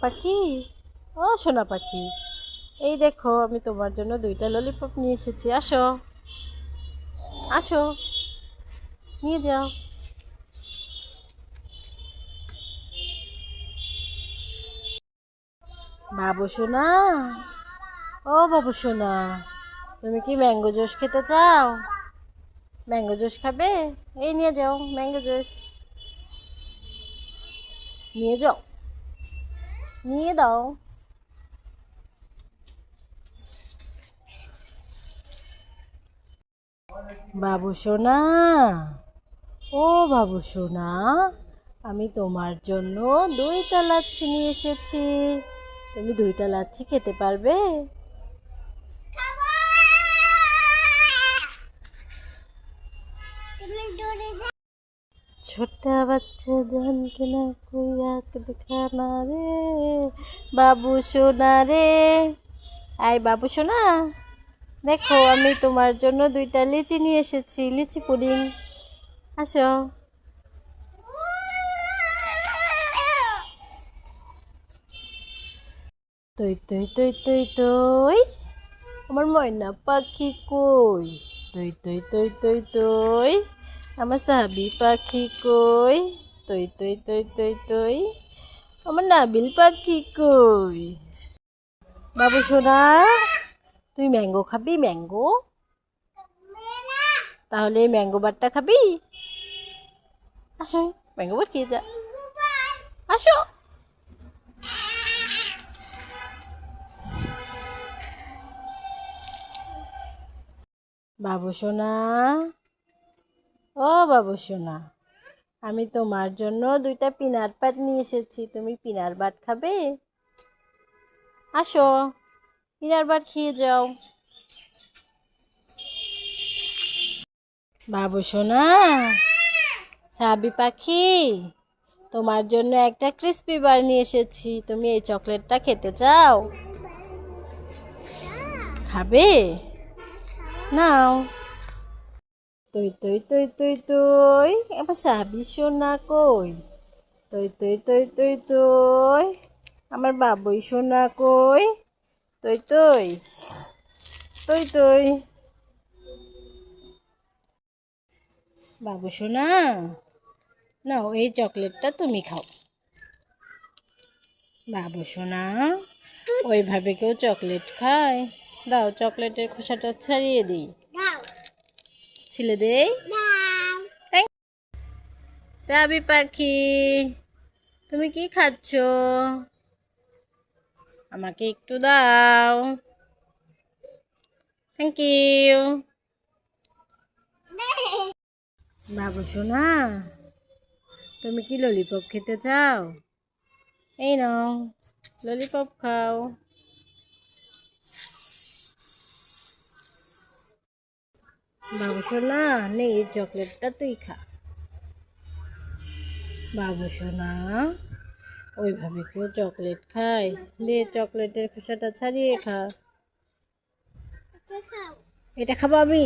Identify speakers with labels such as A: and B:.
A: পাখি, ও সোনা পাখি, এই দেখো আমি তোমার জন্য 2টা ললিপপ নিয়ে এসেছি। আসো আসো, নিয়ে যাও। বাবু সোনা, ও বাবু সোনা, তুমি কি ম্যাঙ্গো জুস খেতে চাও? ম্যাঙ্গো জুস খাবে? এই নিয়ে যাও ম্যাঙ্গো জুস, নিয়ে যাও, নিয়ে দাও। বাবু সোনা, ও বাবু সোনা, আমি তোমার জন্য 2টা লাচ্ছি নিয়ে এসেছি। তুমি 2টা লাচ্ছি খেতে পারবে? छोटा बच्चा जान के ना कोई आँख दिखाना रे, বাবু সোনা রে। আই বাবু সোনা, দেখো আমি তোমার জন্য 2টা লিচি নিয়ে এসেছি, লিচি পুডিং। আসো। তুই তুই তুই তুই তুই আমার ময়না পাখি কই? তুই তুই তুই তুই তুই আমার সাবি পাখি কই? তুই তুই তুই তুই তুই আমার নাবিল পাখি কই? বাবু সোনা, তুই ম্যাঙ্গো খাবি? ম্যাঙ্গো, তাহলে এই ম্যাঙ্গো বারটা খাবি? আসো ম্যাঙ্গো বার খেয়ে যা, আসো। বাবু সোনা, ও বাবু সোনা, আমি তোমার জন্য 2টা পিনাট বাট নিয়ে এসেছি। তুমি পিনাট বাট খাবে? আসো, পিনাট বাট খেয়ে যাও। বাবু সোনা, সাবি পাখি, তোমার জন্য একটা ক্রিস্পি বার নিয়ে এসেছি। তুমি এই চকলেটটা খেতে চাও? খাবে? নাও। তুই তুই তুই তুই তুই আমার সাবি সোনা কই? তুই তুই তুই তুই তুই আমার বাবুই সোনা কই? তুই তুই তুই তুই বাবু সোনা, নাও এই চকলেটটা তুমি খাও। বাবু সোনা, ওইভাবে কেউ চকলেট খায়? দাও চকলেটের খোসাটা ছাড়িয়ে দিই, ছিলে দেই। চাবি পাখি, তুমি কি খাচ্ছ? আমাকে একটু দাও। Thank you. বাবু সোনা, তুমি কি ললিপপ খেতে চাও? এই নাও ললিপপ খাও। বাবু সোনা, নে এই চকলেটটা তুই খা। বাবু সোনা, ওইভাবে কেউ চকলেট খায়? দে চকলেটের খোসাটা ছাড়িয়ে খা। এটা খাবো আমি?